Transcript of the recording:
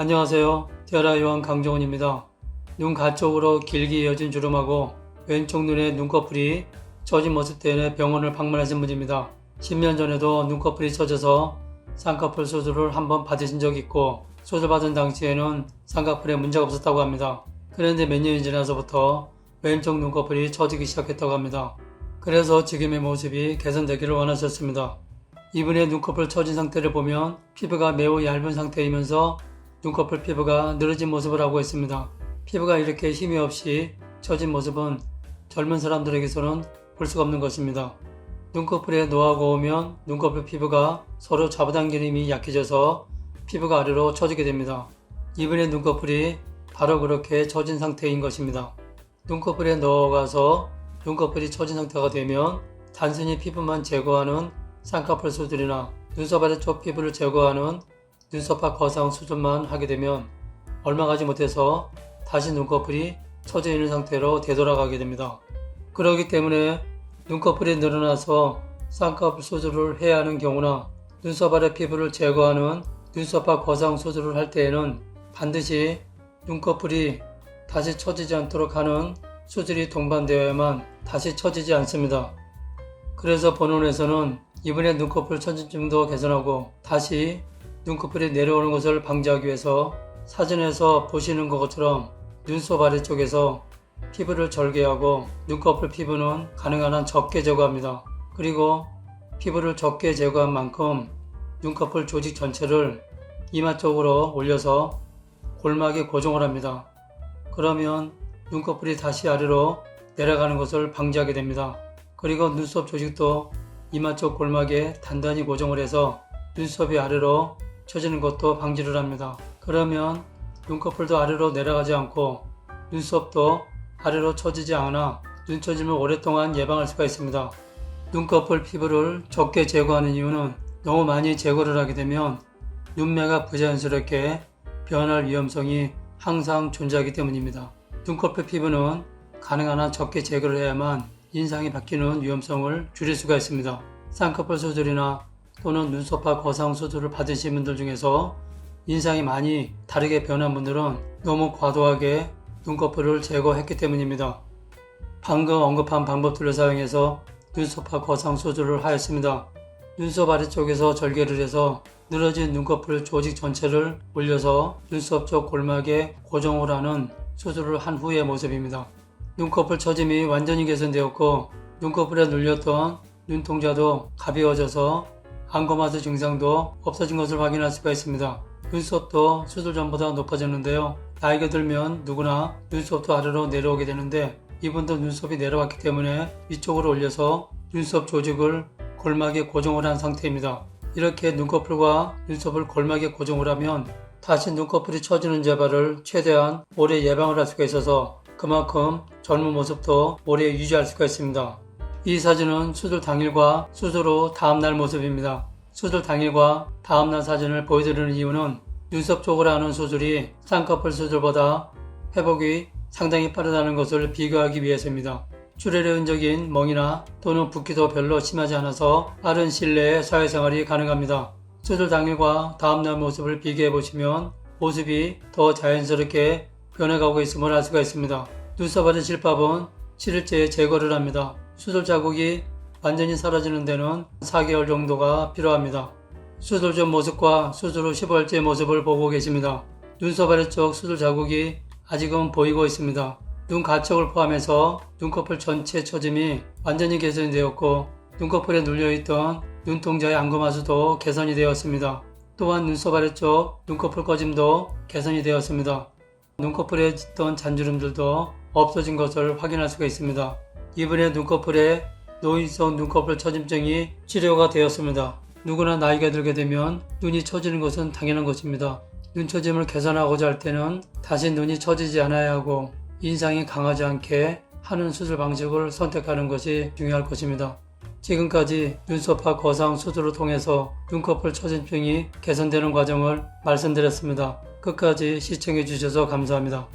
안녕하세요. 티아라 요한 강정훈입니다. 눈 가쪽으로 길게 이어진 주름하고 왼쪽 눈에 눈꺼풀이 처진 모습 때문에 병원을 방문하신 분입니다. 10년 전에도 눈꺼풀이 처져서 쌍꺼풀 수술을 한번 받으신 적이 있고 수술 받은 당시에는 쌍꺼풀에 문제가 없었다고 합니다. 그런데 몇 년이 지나서부터 왼쪽 눈꺼풀이 처지기 시작했다고 합니다. 그래서 지금의 모습이 개선되기를 원하셨습니다. 이분의 눈꺼풀 처진 상태를 보면 피부가 매우 얇은 상태이면서 눈꺼풀 피부가 늘어진 모습을 하고 있습니다. 피부가 이렇게 힘이 없이 처진 모습은 젊은 사람들에게서는 볼 수가 없는 것입니다. 눈꺼풀에 노화가 오면 눈꺼풀 피부가 서로 잡아당기는 힘이 약해져서 피부가 아래로 처지게 됩니다. 이분의 눈꺼풀이 바로 그렇게 처진 상태인 것입니다. 눈꺼풀에 넣어가서 눈꺼풀이 처진 상태가 되면 단순히 피부만 제거하는 쌍꺼풀 수술이나 눈썹 아래쪽 피부를 제거하는 눈썹화 거상 수술만 하게 되면 얼마 가지 못해서 다시 눈꺼풀이 처져 있는 상태로 되돌아가게 됩니다. 그렇기 때문에 눈꺼풀이 늘어나서 쌍꺼풀 수술을 해야 하는 경우나 눈썹 아래 피부를 제거하는 눈썹화 거상 수술을 할 때에는 반드시 눈꺼풀이 다시 처지지 않도록 하는 수술이 동반되어야만 다시 처지지 않습니다. 그래서 본원에서는 이분의 눈꺼풀 처진증도 개선하고 다시 눈꺼풀이 내려오는 것을 방지하기 위해서 사진에서 보시는 것처럼 눈썹 아래쪽에서 피부를 절개하고 눈꺼풀 피부는 가능한 한 적게 제거합니다. 그리고 피부를 적게 제거한 만큼 눈꺼풀 조직 전체를 이마 쪽으로 올려서 골막에 고정을 합니다. 그러면 눈꺼풀이 다시 아래로 내려가는 것을 방지하게 됩니다. 그리고 눈썹 조직도 이마 쪽 골막에 단단히 고정을 해서 눈썹이 아래로 처지는 것도 방지를 합니다. 그러면 눈꺼풀도 아래로 내려가지 않고 눈썹도 아래로 처지지 않아 눈처짐을 오랫동안 예방할 수가 있습니다. 눈꺼풀 피부를 적게 제거하는 이유는 너무 많이 제거를 하게 되면 눈매가 부자연스럽게 변할 위험성이 항상 존재하기 때문입니다. 눈꺼풀 피부는 가능한 한 적게 제거를 해야만 인상이 바뀌는 위험성을 줄일 수가 있습니다. 쌍꺼풀 수술이나 또는 눈썹화 거상 수술을 받으신 분들 중에서 인상이 많이 다르게 변한 분들은 너무 과도하게 눈꺼풀을 제거했기 때문입니다. 방금 언급한 방법들을 사용해서 눈썹화 거상 수술을 하였습니다. 눈썹 아래쪽에서 절개를 해서 늘어진 눈꺼풀 조직 전체를 올려서 눈썹 쪽 골막에 고정을 하는 수술을 한 후의 모습입니다. 눈꺼풀 처짐이 완전히 개선되었고 눈꺼풀에 눌렸던 눈동자도 가벼워져서 안검하수 증상도 없어진 것을 확인할 수가 있습니다. 눈썹도 수술 전보다 높아졌는데요. 나이가 들면 누구나 눈썹도 아래로 내려오게 되는데 이분도 눈썹이 내려왔기 때문에 위쪽으로 올려서 눈썹 조직을 골막에 고정을 한 상태입니다. 이렇게 눈꺼풀과 눈썹을 골막에 고정을 하면 다시 눈꺼풀이 처지는 재발을 최대한 오래 예방을 할 수가 있어서 그만큼 젊은 모습도 오래 유지할 수가 있습니다. 이 사진은 수술 당일과 수술 후 다음날 모습입니다. 수술 당일과 다음날 사진을 보여드리는 이유는 눈썹 쪽으로 하는 수술이 쌍꺼풀 수술보다 회복이 상당히 빠르다는 것을 비교하기 위해서입니다. 출혈의 흔적인 멍이나 또는 붓기도 별로 심하지 않아서 빠른 시일 내에 사회생활이 가능합니다. 수술 당일과 다음날 모습을 비교해 보시면 모습이 더 자연스럽게 변해가고 있음을 알 수가 있습니다. 눈썹 아래 실밥은 7일째에 제거를 합니다. 수술 자국이 완전히 사라지는 데는 4개월 정도가 필요합니다. 수술 전 모습과 수술 후 15일째 모습을 보고 계십니다. 눈썹 아래쪽 수술 자국이 아직은 보이고 있습니다. 눈 가쪽을 포함해서 눈꺼풀 전체 처짐이 완전히 개선이 되었고 눈꺼풀에 눌려있던 눈동자의 안검하수도 개선이 되었습니다. 또한 눈썹 아래쪽 눈꺼풀 꺼짐도 개선이 되었습니다. 눈꺼풀에 있던 잔주름들도 없어진 것을 확인할 수가 있습니다. 이분의 눈꺼풀에 노인성 눈꺼풀 처짐증이 치료가 되었습니다. 누구나 나이가 들게 되면 눈이 처지는 것은 당연한 것입니다. 눈처짐을 개선하고자 할 때는 다시 눈이 처지지 않아야 하고 인상이 강하지 않게 하는 수술 방식을 선택하는 것이 중요할 것입니다. 지금까지 눈썹화 거상 수술을 통해서 눈꺼풀 처짐증이 개선되는 과정을 말씀드렸습니다. 끝까지 시청해 주셔서 감사합니다.